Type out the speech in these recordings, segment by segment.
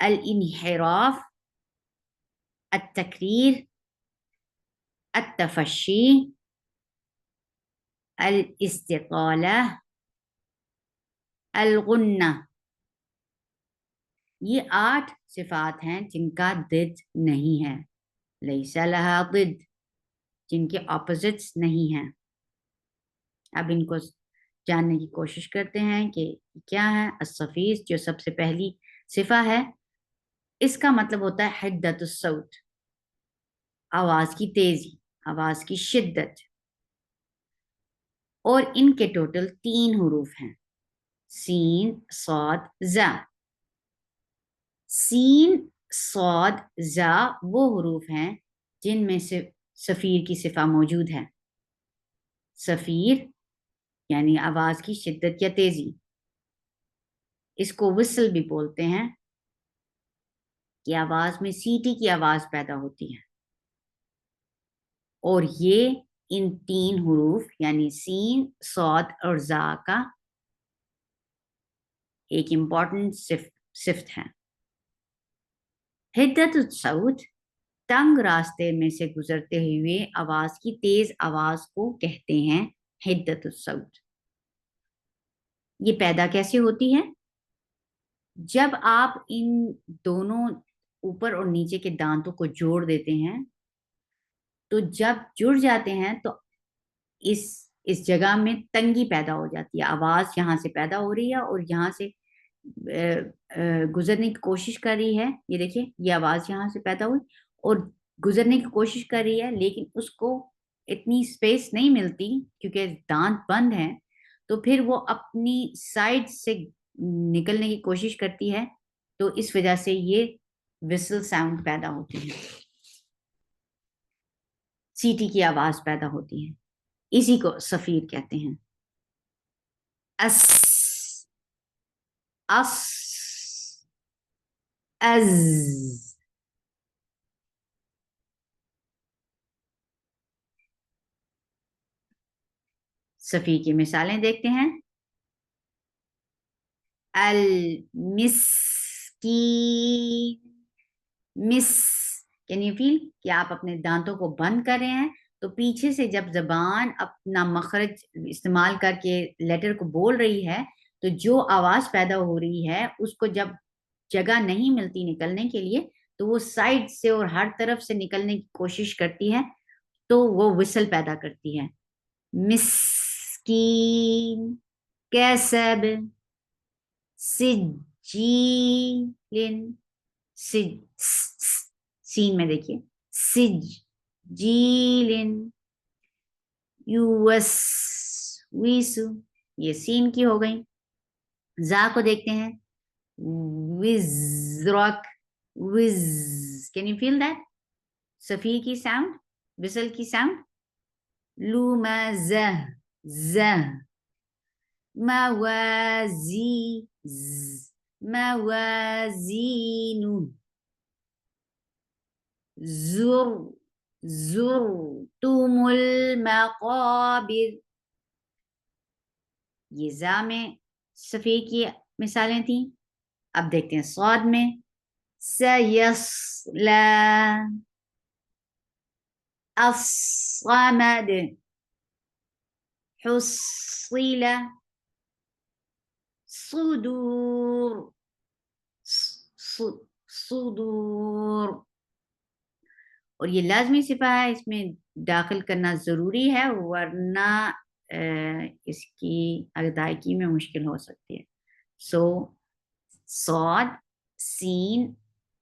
الانحراف، التكرير، التفشي، الاستطالة، الغنة۔ یہ 8 صفات ہیں جن کا ضد نہیں ہے، لیسا لہا ضد، جن کے اپوزٹس نہیں ہیں۔ اب ان کو جاننے کی کوشش کرتے ہیں کہ کیا ہے۔ الصفیر جو سب سے پہلی صفہ ہے، اس کا مطلب ہوتا ہے حدت الصوت، آواز کی تیزی، آواز کی شدت۔ اور ان کے ٹوٹل 3 حروف ہیں، سین، صاد، زا۔ سین، صاد، زا وہ حروف ہیں جن میں سے صفیر کی صفہ موجود ہے۔ صفیر یعنی آواز کی شدت یا تیزی، اس کو وسل بھی بولتے ہیں، کہ آواز میں سیٹی کی آواز پیدا ہوتی ہے۔ اور یہ ان 3 حروف یعنی سین، صاد اور زا کا ایک امپورٹنٹ صفت ہے۔ حدت الصوت، تنگ راستے میں سے گزرتے ہوئے آواز کی تیز آواز کو کہتے ہیں حدت الصوت۔ یہ پیدا کیسے ہوتی ہے؟ جب آپ ان دونوں اوپر اور نیچے کے دانتوں کو جوڑ دیتے ہیں، تو جب جڑ جاتے ہیں تو اس جگہ میں تنگی پیدا ہو جاتی ہے۔ آواز یہاں سے پیدا ہو رہی ہے اور یہاں سے گزرنے کی کوشش کر رہی ہے۔ یہ دیکھیے، یہ آواز یہاں سے پیدا ہوئی اور گزرنے کی کوشش کر رہی ہے، لیکن اس کو اتنی سپیس نہیں ملتی کیونکہ دانت بند ہیں، تو پھر وہ اپنی سائڈ سے نکلنے کی کوشش کرتی ہے، تو اس وجہ سے یہ وسل ساؤنڈ پیدا ہوتی ہے، سیٹی کی آواز پیدا ہوتی ہے۔ اسی کو صفیر کہتے ہیں۔ اس، اس، از۔ صفیر کی مثالیں دیکھتے ہیں۔ المسکین، مس، کین یو فیل کہ آپ اپنے دانتوں کو بند کر رہے ہیں، تو پیچھے سے جب زبان اپنا مخرج استعمال کر کے لیٹر کو بول رہی ہے، تو جو آواز پیدا ہو رہی ہے اس کو جب جگہ نہیں ملتی نکلنے کے لیے، تو وہ سائڈ سے اور ہر طرف سے نکلنے کی کوشش کرتی ہے، تو وہ وسل پیدا کرتی ہے۔ مسکین، کیسب، سجیل، سین میں دیکھیے، سجیل، یوس، ویسو، یہ سین کی ہو گئی۔ زا کو دیکھتے ہیں، وزرک، وز، کین یو فیل دیٹ صفیر کی ساؤنڈ، وسل کی ساؤنڈ۔ لومزہ، زہ، موازی، موازین، زر، زرتم المقابر۔ یہ زا میں صفیر کی مثالیں تھیں۔ اب دیکھتے ہیں صاد میں، سیصلا، الصمد، حصل، صدور، صدور۔ اور یہ لازمی صفہ ہے، اس میں داخل کرنا ضروری ہے، ورنہ اس کی ادائیگی میں مشکل ہو سکتی ہے۔ سو صاد، سین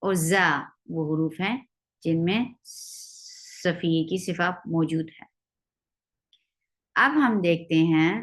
اور زا وہ حروف ہیں جن میں صفیر کی صفہ موجود ہے۔ اب ہم دیکھتے ہیں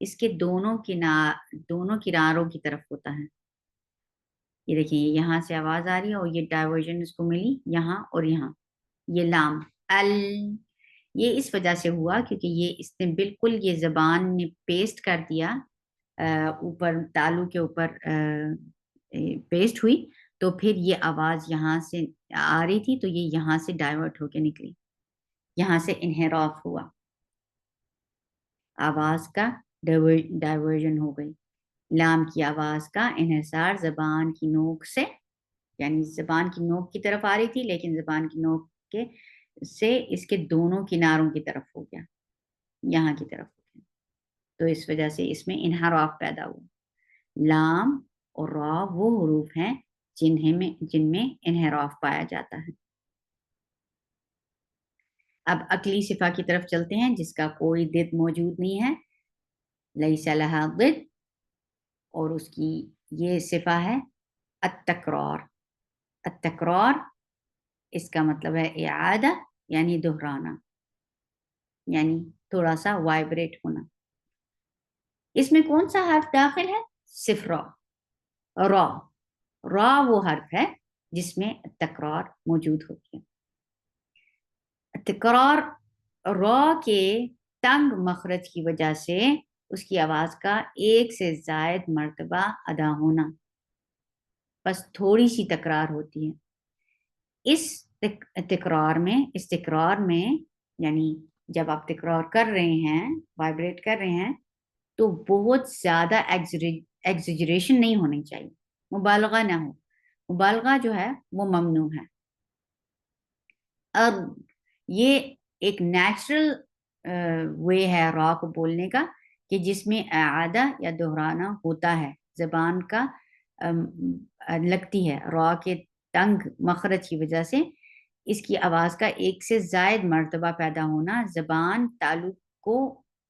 اس کے دونوں کناروں کی طرف ہوتا ہے. یہ دیکھیں یہاں سے آواز آ رہی ہے اور یہ ڈائیورژن اس کو ملی یہاں اور یہاں. یہ لام ال یہ اس وجہ سے ہوا کیونکہ یہ اس نے بالکل یہ زبان نے پیسٹ کر دیا اوپر تالو کے اوپر پیسٹ ہوئی تو پھر یہ آواز یہاں سے آ رہی تھی تو یہ یہاں سے ڈائیورٹ ہو کے نکلی, یہاں سے انحراف ہوا, آواز کا ڈائیورژن ہو گئی. لام کی آواز کا انحصار زبان کی نوک سے, یعنی زبان کی نوک کی طرف آ رہی تھی لیکن زبان کی نوک کے سے اس کے دونوں کناروں کی طرف ہو گیا, یہاں کی طرف ہو گیا, تو اس وجہ سے اس میں انحراف پیدا ہوا. لام اور را وہ حروف ہیں جن میں انحراف پایا جاتا ہے. اب اگلی صفہ کی طرف چلتے ہیں جس کا کوئی ضد موجود نہیں ہے, لیس لہا ضد, اور اس کی یہ صفہ ہے التکرار. التکرار اس کا مطلب ہے اعادہ یعنی دہرانا, یعنی تھوڑا سا وائبریٹ ہونا. اس میں کون سا حرف داخل ہے؟ صرف را. را را وہ حرف ہے جس میں تکرار موجود ہوتی ہے. تکرار را کے تنگ مخرج کی وجہ سے اس کی آواز کا ایک سے زائد مرتبہ ادا ہونا, بس تھوڑی سی تکرار ہوتی ہے. اس تکرار میں یعنی جب آپ تکرار کر رہے ہیں, وائبریٹ کر رہے ہیں, تو بہت زیادہ ایگزیجریشن نہیں ہونی چاہیے, مبالغہ نہ ہو. مبالغہ جو ہے وہ ممنوع ہے. اب یہ ایک نیچرل وے ہے را کو بولنے کا کہ جس میں اعادہ یا دہرانا ہوتا ہے, زبان کا لگتی ہے. را کے تنگ مخرج کی وجہ سے اس کی آواز کا ایک سے زائد مرتبہ پیدا ہونا زبان تالو کو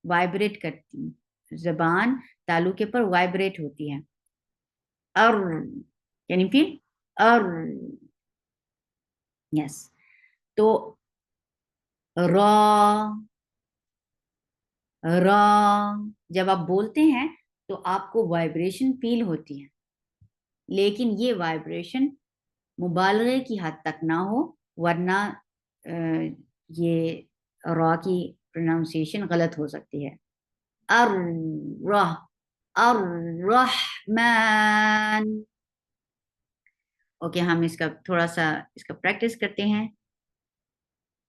وائبریٹ کرتی, زبان تالو کے پر وائبریٹ ہوتی ہے. اور یعنی پھر اور یس تو را جب آپ بولتے ہیں تو آپ کو وائبریشن فیل ہوتی ہے, لیکن یہ وائبریشن مبالغے کی حد تک نہ ہو ورنہ یہ را کی پروناؤنسیشن غلط ہو سکتی ہے. الرحمن. اوکے, ہم اس کا تھوڑا سا اس کا پریکٹس کرتے ہیں.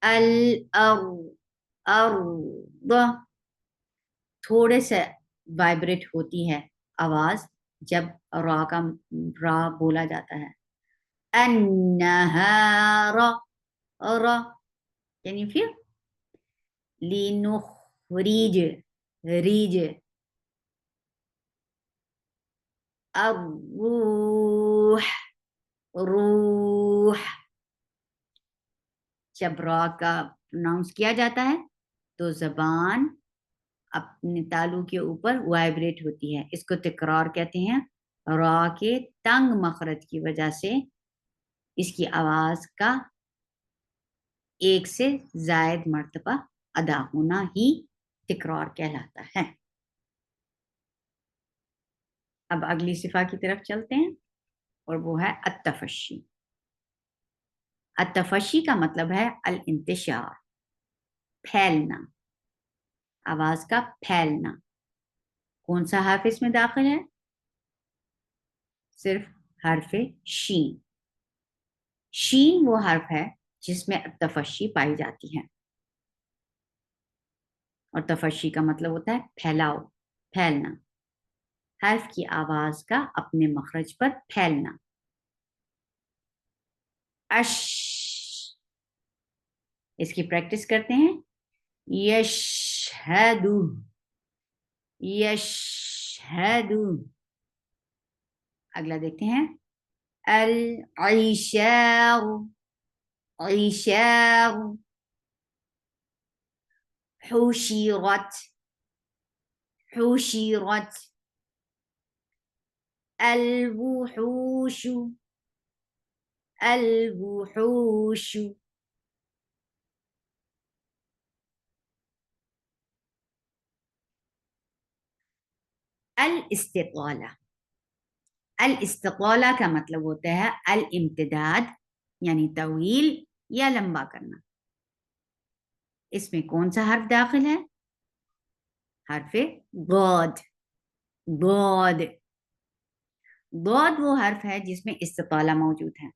الارض تھوڑے سے وائبریٹ ہوتی ہے آواز جب را بولا جاتا ہے. النہار را یعنی پھر لنخرج ریج. الروح روح جب را کا پروناؤنس کیا جاتا ہے تو زبان اپنے تالو کے اوپر وائبریٹ ہوتی ہے. اس کو تکرار کہتے ہیں. را کے تنگ مخرج کی وجہ سے اس کی آواز کا ایک سے زائد مرتبہ ادا ہونا ہی تکرار کہلاتا ہے. اب اگلی صفہ کی طرف چلتے ہیں اور وہ ہے التفشی. التفشی کا مطلب ہے الانتشار, پھیلنا, آواز کا پھیلنا. کون سا حرف اس میں داخل ہے؟ صرف حرف شین. شین وہ حرف ہے جس میں التفشی پائی جاتی ہے, اور تفشی کا مطلب ہوتا ہے پھیلاؤ, پھیلنا, حرف کی آواز کا اپنے مخرج پر پھیلنا. اش اس کی پریکٹس کرتے ہیں. یشہدو یشہدو. اگلا دیکھتے ہیں. العشاء عشاء. حشرت حشرت. الوحوش الوحوش. الاستطالہ. الاستطالہ کا مطلب ہوتا ہے الامتداد، یعنی طویل یا لمبا کرنا. اس میں کون سا حرف داخل ہے؟ حرف ضاد. ضاد ضاد وہ حرف ہے جس میں استطالہ موجود ہے.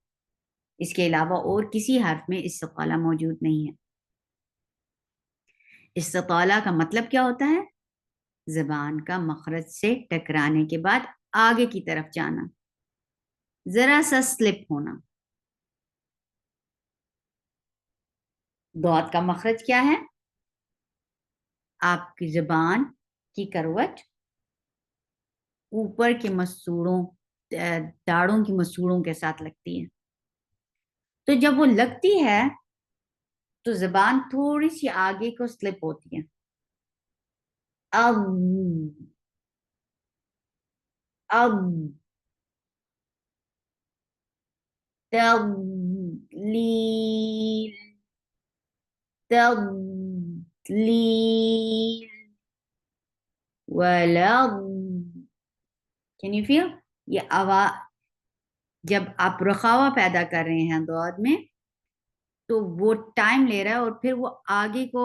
اس کے علاوہ اور کسی حرف میں استطالہ موجود نہیں ہے. استطالہ کا مطلب کیا ہوتا ہے؟ زبان کا مخرج سے ٹکرانے کے بعد آگے کی طرف جانا، ذرا سا سلپ ہونا. ضاد کا مخرج کیا ہے؟ آپ کی زبان کی کروٹ اوپر کے مسوڑوں، داڑوں کی مسوڑوں کے ساتھ لگتی ہے. تو جب وہ لگتی ہے تو زبان تھوڑی سی آگے کو سلپ ہوتی ہے. اب تضلیل تضلیل ولض. Can you feel؟ یہ آواز جب آپ رخاوہ پیدا کر رہے ہیں ضاد میں تو وہ ٹائم لے رہا ہے اور پھر وہ آگے کو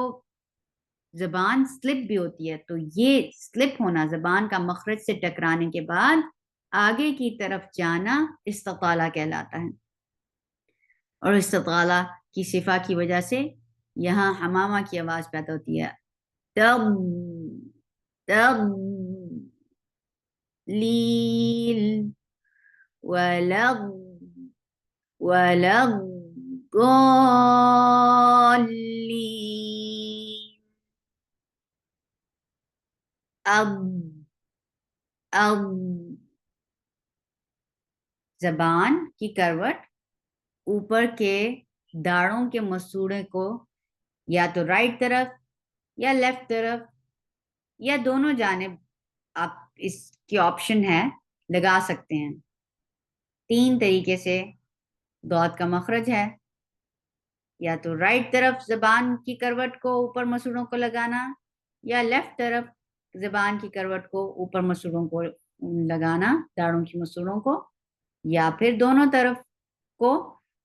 زبان سلپ بھی ہوتی ہے. تو یہ سلپ ہونا زبان کا مخرج سے ٹکرانے کے بعد آگے کی طرف جانا استطالہ کہلاتا ہے. اور استطالہ کی صفہ کی وجہ سے یہاں حمامہ کی آواز پیدا ہوتی ہے. تب تب لیل ولغ ولغ ضالین. اب زبان کی کروٹ اوپر کے داڑوں کے مسوڑے کو یا تو رائٹ طرف یا لیفٹ طرف یا دونوں جانب آپ اس کی آپشن ہے لگا سکتے ہیں. 3 طریقے سے ضاد کا مخرج ہے، یا تو رائٹ طرف زبان کی کروٹ کو اوپر مسوڑوں کو لگانا، یا لیفٹ طرف زبان کی کروٹ کو اوپر مسوڑوں کو لگانا، داڑوں کی مسوڑوں کو، یا پھر دونوں طرف کو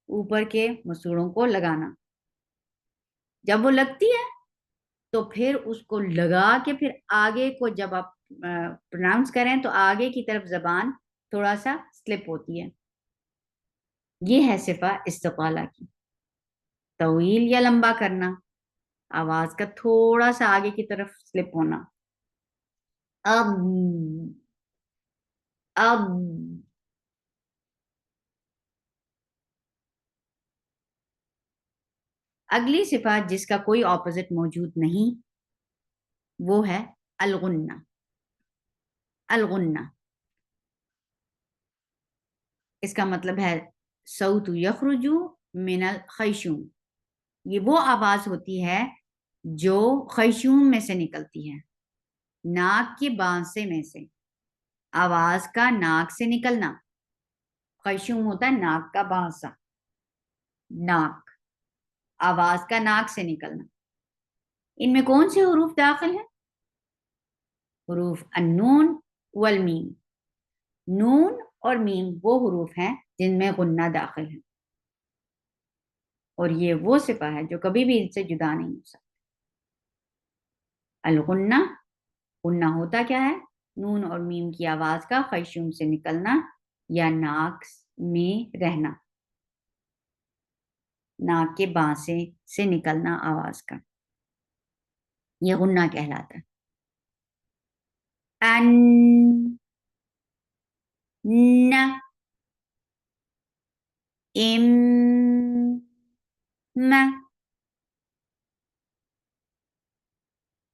اوپر کے مسوڑوں کو لگانا. جب وہ لگتی ہے تو پھر اس کو لگا کے پھر آگے کو جب آپ پروناؤنس کریں تو آگے کی طرف زبان تھوڑا سا سلپ ہوتی ہے. یہ ہے صفہ استطالہ کی، طویل یا لمبا کرنا، آواز کا تھوڑا سا آگے کی طرف سلپ ہونا. اب اگلی صفہ جس کا کوئی اپوزٹ موجود نہیں وہ ہے الغنہ. الغنہ اس کا مطلب ہے صوت یخرج من الخیشوم. یہ وہ آواز ہوتی ہے جو خیشوم میں سے نکلتی ہے، ناک کے بانسے میں سے. آواز کا ناک سے نکلنا، خیشوم ہوتا ہے ناک کا بانسا، ناک، آواز کا ناک سے نکلنا. ان میں کون سے حروف داخل ہیں؟ حروف النون والمیم. نون اور میم وہ حروف ہیں جن میں غنہ داخل ہے، اور یہ وہ صفہ ہے جو کبھی بھی ان سے جدا نہیں ہو سکتا. الغنہ، غنہ ہوتا کیا ہے؟ نون اور میم کی آواز کا خیشوم سے نکلنا یا ناک میں رہنا، ناک کے بانسے سے نکلنا آواز کا، یہ غنہ کہلاتا ہے. ان ن ام م.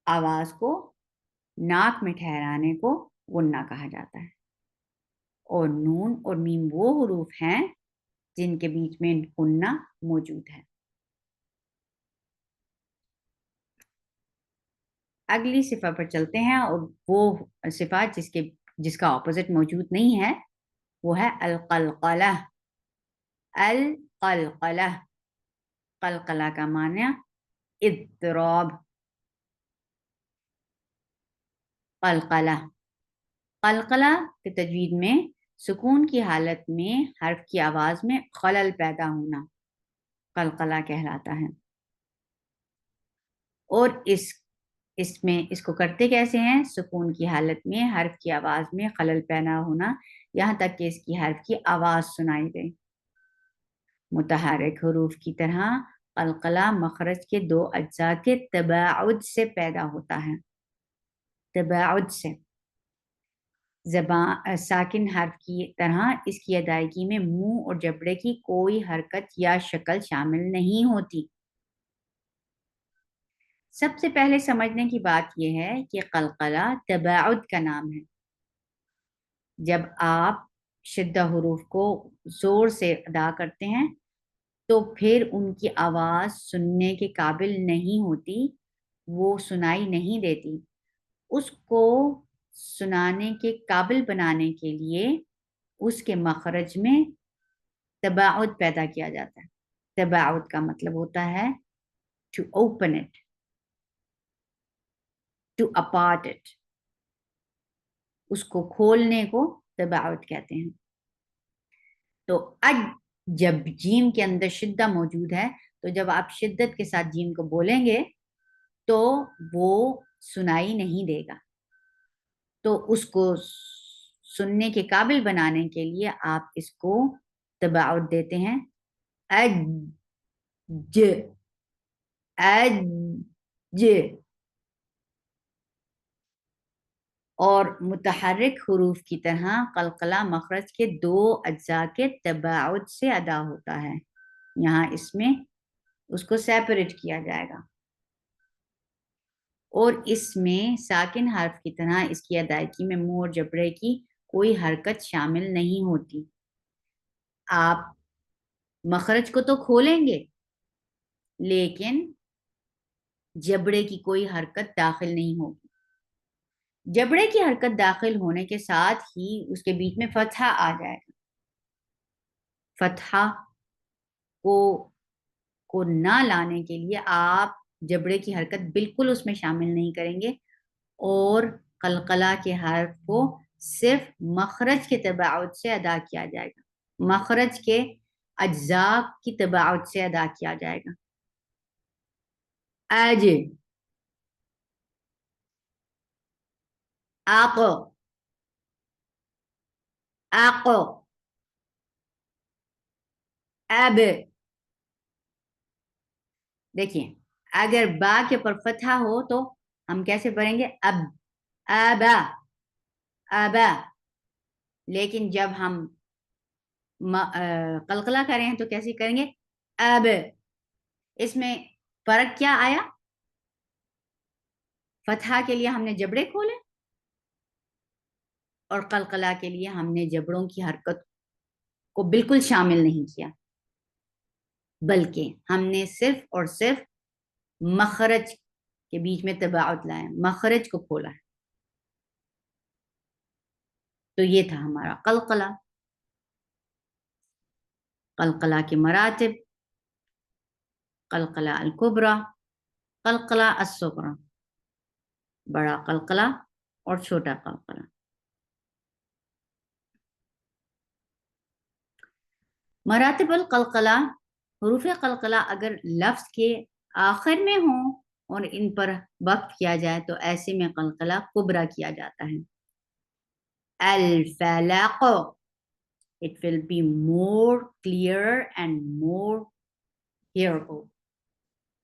آواز کو ناک میں ٹھہرانے کو غنہ کہا جاتا ہے. اور نون اور میم وہ حروف ہیں جن کے بیچ میں غنہ موجود ہے. اگلی صفہ پر چلتے ہیں، اور وہ صفہ جس کا اپوزٹ موجود نہیں ہے وہ ہے القلقلہ. القلقلہ، قلقلہ کا معنی اضطراب. قلقلہ قلقلہ کے تجوید میں سکون کی حالت میں حرف کی آواز میں خلل پیدا ہونا قلقلہ کہلاتا ہے. اور اس کو کرتے کیسے ہیں؟ سکون کی حالت میں حرف کی آواز میں خلل پیدا ہونا یہاں تک کہ اس کی حرف کی آواز سنائی دے. متحرک حروف کی طرح قلقلہ مخرج کے دو اجزاء کے تباعد سے پیدا ہوتا ہے. تباعد سے. زبان ساکن حرف کی طرح اس کی ادائیگی میں منہ اور جبڑے کی کوئی حرکت یا شکل شامل نہیں ہوتی. سب سے پہلے سمجھنے کی بات یہ ہے کہ قلقلہ تباعد کا نام ہے. جب آپ شدہ حروف کو زور سے ادا کرتے ہیں تو پھر ان کی آواز سننے کے قابل نہیں ہوتی، وہ سنائی نہیں دیتی. اس کو سنانے کے قابل بنانے کے لیے اس کے مخرج میں تباعد پیدا کیا جاتا ہے. تباعد کا مطلب ہوتا ہے to open it, to apart it. اس کو کھولنے کو تباعد کہتے ہیں. تو جب جیم کے اندر شدہ موجود ہے تو جب آپ شدت کے ساتھ جیم کو بولیں گے تو وہ سنائی نہیں دے گا. تو اس کو سننے کے قابل بنانے کے لیے آپ اس کو تباعد دیتے ہیں. اج اج. اور متحرک حروف کی طرح قلقلہ مخرج کے دو اجزاء کے تباعد سے ادا ہوتا ہے. یہاں اس میں اس کو سیپریٹ کیا جائے گا. اور اس میں ساکن حرف کی طرح اس کی ادائیگی میں منہ اور جبڑے کی کوئی حرکت شامل نہیں ہوتی. آپ مخرج کو تو کھولیں گے لیکن جبڑے کی کوئی حرکت داخل نہیں ہوگی. جبڑے کی حرکت داخل ہونے کے ساتھ ہی اس کے بیچ میں فتحہ آ جائے گا. فتحہ کو نہ لانے کے لیے آپ جبڑے کی حرکت بالکل اس میں شامل نہیں کریں گے اور قلقلہ کے حرف کو صرف مخرج کے تباعد سے ادا کیا جائے گا. مخرج کے اجزاء کی تباعد سے ادا کیا جائے گا. اج آق آق اب. دیکھیں اگر با کے اوپر فتحہ ہو تو ہم کیسے پڑھیں گے؟ اب ابا ابا. لیکن جب ہم قلقلہ کریں ہیں تو کیسے کریں گے؟ اب. اس میں فرق کیا آیا؟ فتحہ کے لیے ہم نے جبڑے کھولے اور قلقلہ کے لیے ہم نے جبڑوں کی حرکت کو بالکل شامل نہیں کیا بلکہ ہم نے صرف اور صرف مخرج کے بیچ میں تباعد لائے، مخرج کو کھولا ہے. تو یہ تھا ہمارا قلقلہ. قلقلہ کے مراتب: قلقلہ الکبریٰ، قلقلہ الصغریٰ، بڑا قلقلہ اور چھوٹا قلقلہ. مراتب القلقلہ: حروف قلقلہ اگر لفظ کے آخر میں ہوں اور ان پر وقف کیا جائے تو ایسے میں قلقلہ کبریٰ کیا جاتا ہے. الفلق، it will be more clearer and more hearable.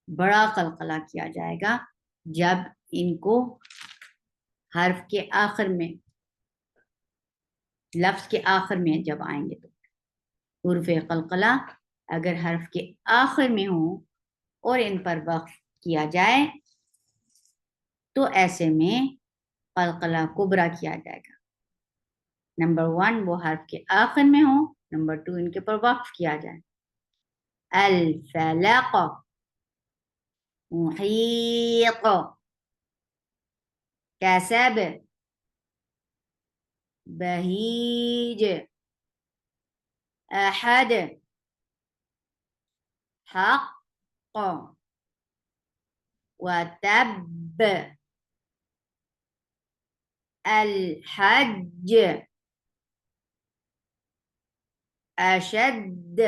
بڑا قلقلہ کیا جائے گا جب ان کو حرف کے آخر میں، لفظ کے آخر میں جب آئیں گے تو. حروف قلقلہ اگر حرف کے آخر میں ہوں اور ان پر وقف کیا جائے تو ایسے میں قلقلہ کبریٰ کیا جائے گا. نمبر 1 وہ حرف کے آخر میں ہوں، نمبر 2 ان کے پر وقف کیا جائے. الفلق، محیط، کسب، بہیج، احد، حق، وتب، الحج اشد.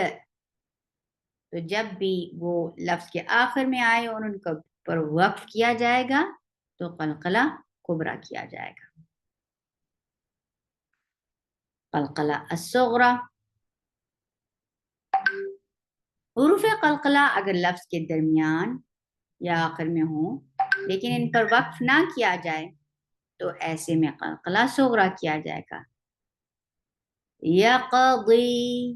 تو جب بھی وہ لفظ کے آخر میں آئے اور ان کو پر وقف کیا جائے گا تو قلقلہ کبرا کیا جائے گا. قلقلہ الصغرى. حروف قلقلہ اگر لفظ کے درمیان یا آخر میں ہوں لیکن ان پر وقف نہ کیا جائے تو ایسے میں قلقلہ صغرى کیا جائے گا. یقضی،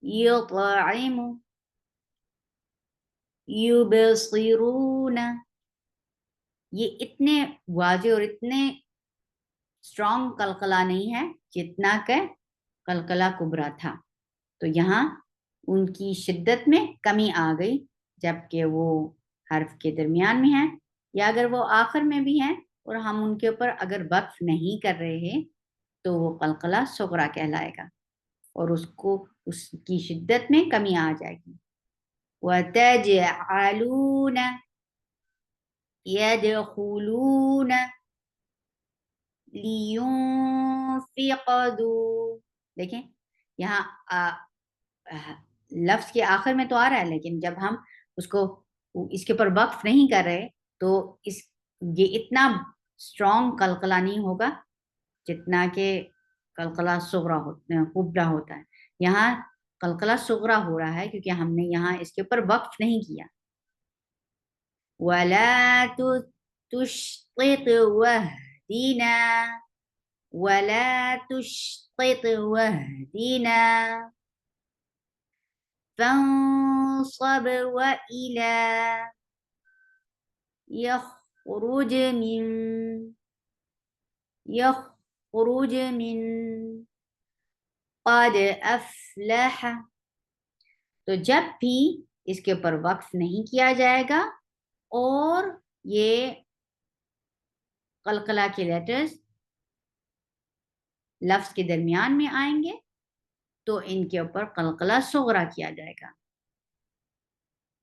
یطعم، یبصرون. یہ اتنے واضح اور اتنے اسٹرانگ قلقلہ نہیں ہے جتنا کہ قلقلہ کبرا تھا. تو یہاں ان کی شدت میں کمی آ گئی جبکہ وہ حرف کے درمیان میں ہیں یا اگر وہ آخر میں بھی ہیں اور ہم ان کے اوپر اگر وقف نہیں کر رہے ہیں تو وہ قلقلہ صغرا کہلائے گا اور اس کی شدت میں کمی آ جائے گی. وَتَجْعَلُونَ، يَدْخُلُونَ، لِيُنْفِقْ. دیکھیں یہاں لفظ کے آخر میں تو آ رہا ہے لیکن جب ہم اس کے پر وقف نہیں کر رہے تو یہ اتنا اسٹرانگ قلقلہ نہیں ہوگا جتنا کہ قلقلہ صغرا کبرا ہوتا ہے. یہاں قلقلہ صغرا ہو رہا ہے کیونکہ ہم نے یہاں اس کے اوپر وقف نہیں کیا. وَلَا تُشْطِطْ وَاهْدِنَا، وَلَا تُشْطِطْ وَاهْدِنَا، فانصب وإلى، يخرج من قد أفلح. تو جب بھی اس کے اوپر وقف نہیں کیا جائے گا اور یہ قلقلہ کے لیٹرز لفظ کے درمیان میں آئیں گے تو ان کے اوپر قلقلہ صغرا کیا جائے گا.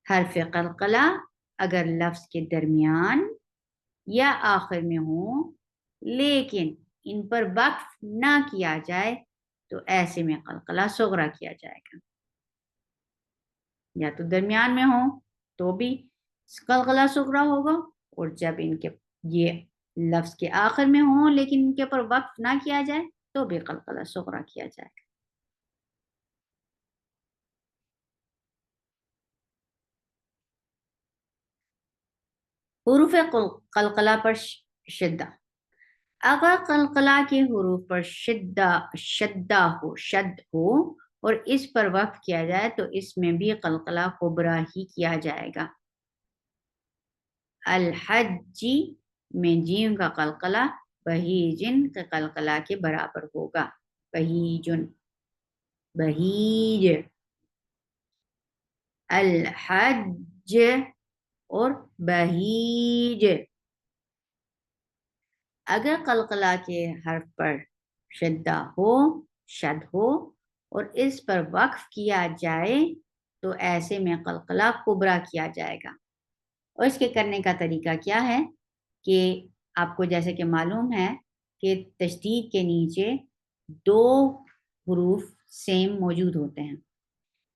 حرف قلقلہ اگر لفظ کے درمیان یا آخر میں ہوں لیکن ان پر وقف نہ کیا جائے تو ایسے میں قلقلہ صغرا کیا جائے گا. یا تو درمیان میں ہوں تو بھی قلقلہ صغرا ہوگا اور جب ان کے یہ لفظ کے آخر میں ہوں لیکن ان کے اوپر وقف نہ کیا جائے تو بھی قلقلہ صغرا کیا جائے گا. حروف قلقلہ پر شدہ. اگر قلقلہ کے حروف پر شد ہو اور اس پر وقف کیا جائے تو اس میں بھی قلقلہ کبرا ہی کیا جائے گا. الحج میں جیم کا قلقلہ بہیجن کے قلقلہ کے برابر ہوگا. بہیجن، بہیج، الحج اور بہیج. اگر قلقلہ کے حرف پر شد ہو اور اس پر وقف کیا جائے تو ایسے میں قلقلہ کبرا کیا جائے گا. اور اس کے کرنے کا طریقہ کیا ہے کہ آپ کو جیسے کہ معلوم ہے کہ تشدید کے نیچے دو حروف سیم موجود ہوتے ہیں،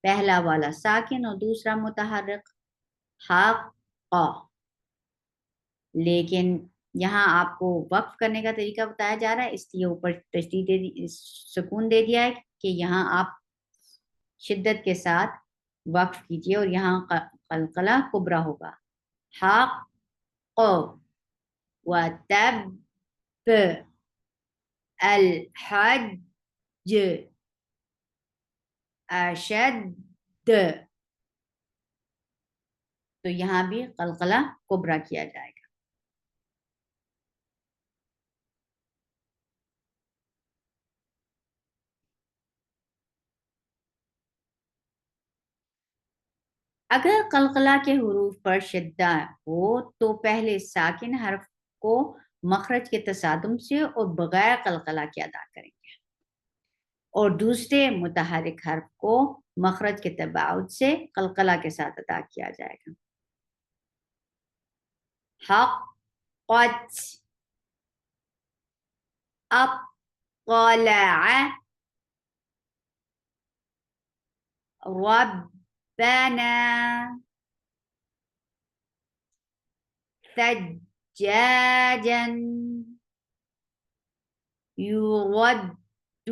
پہلا والا ساکن اور دوسرا متحرک حق. لیکن یہاں آپ کو وقف کرنے کا طریقہ بتایا جا رہا ہے اس لیے اوپر تشدید سکون دے دیا ہے کہ یہاں آپ شدت کے ساتھ وقف کیجئے اور یہاں قلقلہ کبرا ہوگا. حق و تب الحج اشد. تو یہاں بھی قلقلہ کبرا کیا جائے گا. اگر قلقلہ کے حروف پر شدہ ہو تو پہلے ساکن حرف کو مخرج کے تصادم سے اور بغیر قلقلہ کے ادا کریں گے اور دوسرے متحرک حرف کو مخرج کے تباعد سے قلقلہ کے ساتھ ادا کیا جائے گا. حقت، اطلع ربنا ثجاجا يودون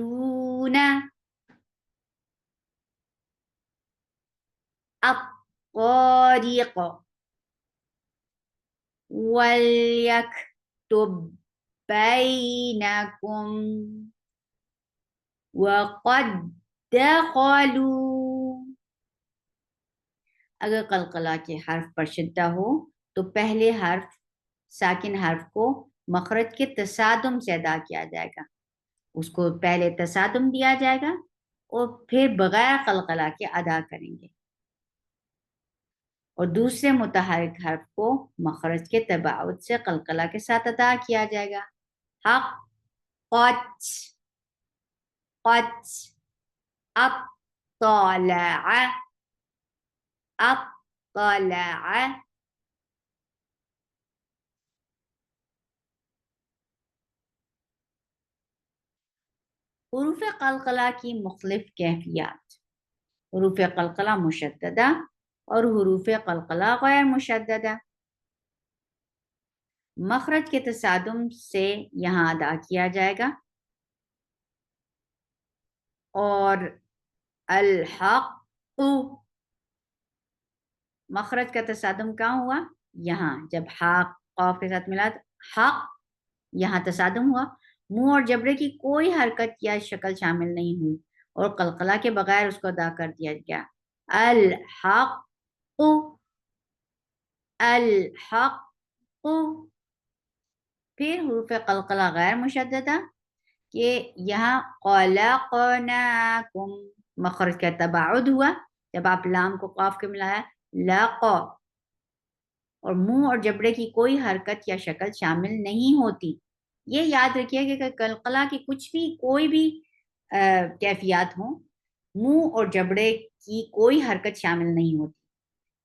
الطريق وليكتب بينكم وقد دخلوا. اگر قلقلہ کے حرف پر شدہ ہو تو پہلے حرف ساکن حرف کو مخرج کے تصادم سے ادا کیا جائے گا. اس کو پہلے تصادم دیا جائے گا اور پھر بغیر قلقلہ کے ادا کریں گے، اور دوسرے متحرک حرف کو مخرج کے تباعد سے قلقلہ کے ساتھ ادا کیا جائے گا. حق قط قط اطلع اطلع. حروف قلقلہ کی مختلف کیفیات: حروف قلقلہ مشددہ اور حروف قلقلہ غیر مشددہ. مخرج کے تصادم سے یہاں ادا کیا جائے گا، اور الحق مخرج کا تصادم کہاں ہوا؟ یہاں. جب حق قاف کے ساتھ ملا حق، یہاں تصادم ہوا. منہ اور جبڑے کی کوئی حرکت یا شکل شامل نہیں ہوئی اور قلقلہ کے بغیر اس کو ادا کر دیا گیا. الحق الحق. پھر حروف قلقلہ غیر مشددہ کہ یہاں خلقناکم مخرج کا تباعد ہوا جب آپ لام کو قاف کے ملایا لاق، اور منہ اور جبڑے کی کوئی حرکت یا شکل شامل نہیں ہوتی. یہ یاد رکھیے کہ قلقلہ کی کچھ بھی کوئی بھی کیفیات ہوں، منہ اور جبڑے کی کوئی حرکت شامل نہیں ہوتی.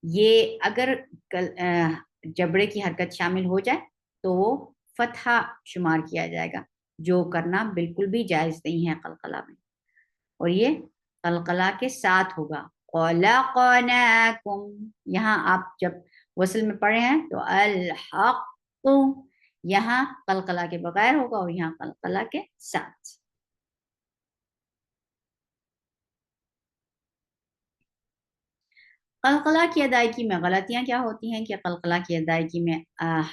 یہ اگر جبڑے کی حرکت شامل ہو جائے تو وہ فتحہ شمار کیا جائے گا، جو کرنا بالکل بھی جائز نہیں ہے قلقلہ میں، اور یہ قلقلہ کے ساتھ ہوگا. خلقناکم، یہاں آپ جب وصل میں پڑھے ہیں تو الحق یہاں قلقلہ کے بغیر ہوگا اور یہاں قلقلہ کے ساتھ. قلقلہ کی ادائیگی میں غلطیاں کیا ہوتی ہیں کہ قلقلہ کی ادائیگی میں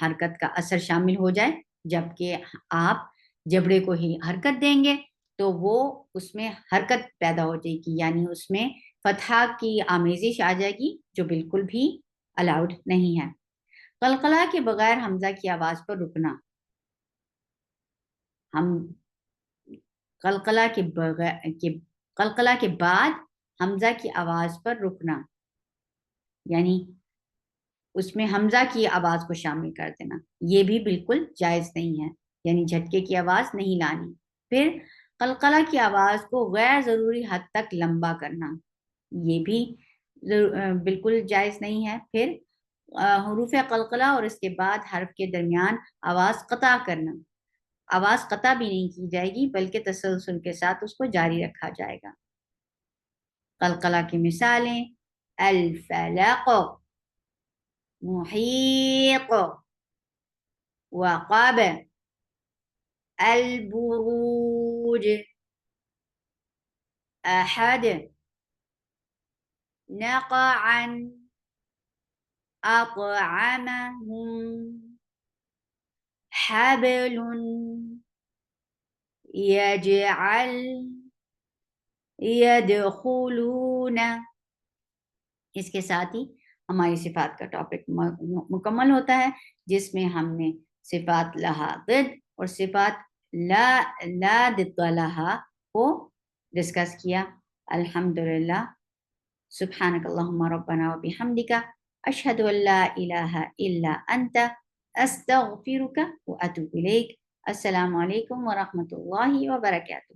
حرکت کا اثر شامل ہو جائے، جبکہ آپ جبڑے کو ہی حرکت دیں گے تو وہ اس میں حرکت پیدا ہو جائے گی، یعنی اس میں فتحہ کی آمیزش آ جائے گی جو بالکل بھی الاؤڈ نہیں ہے. قلقلہ کے بغیر حمزہ کی آواز پر رکنا. ہم قلقلہ کے بعد حمزہ کی آواز پر رکنا، یعنی اس میں حمزہ کی آواز کو شامل کر دینا، یہ بھی بالکل جائز نہیں ہے، یعنی جھٹکے کی آواز نہیں لانی. پھر قلقلہ کی آواز کو غیر ضروری حد تک لمبا کرنا، یہ بھی بالکل جائز نہیں ہے. پھر حروف قلقلہ اور اس کے بعد حرف کے درمیان آواز قطع کرنا، آواز قطع بھی نہیں کی جائے گی بلکہ تسلسل کے ساتھ اس کو جاری رکھا جائے گا. قلقلہ کی مثالیں: الفلق، محیط، وقب، البروج، احد، نقعا، اطعمهم، حبل، يجعل، يدخلون. اس کے ساتھ ہی ہماری صفات کا ٹاپک مکمل ہوتا ہے، جس میں ہم نے صفات لہا ضد اور صفات لا ضد لہا کو ڈسکس کیا. الحمدللہ. سبحانک اللہم ربنا وبحمدک، اشہد ان لا الہ الا انت، استغفرک واتوب الیک. السلام علیکم ورحمۃ اللہ وبرکاتہ.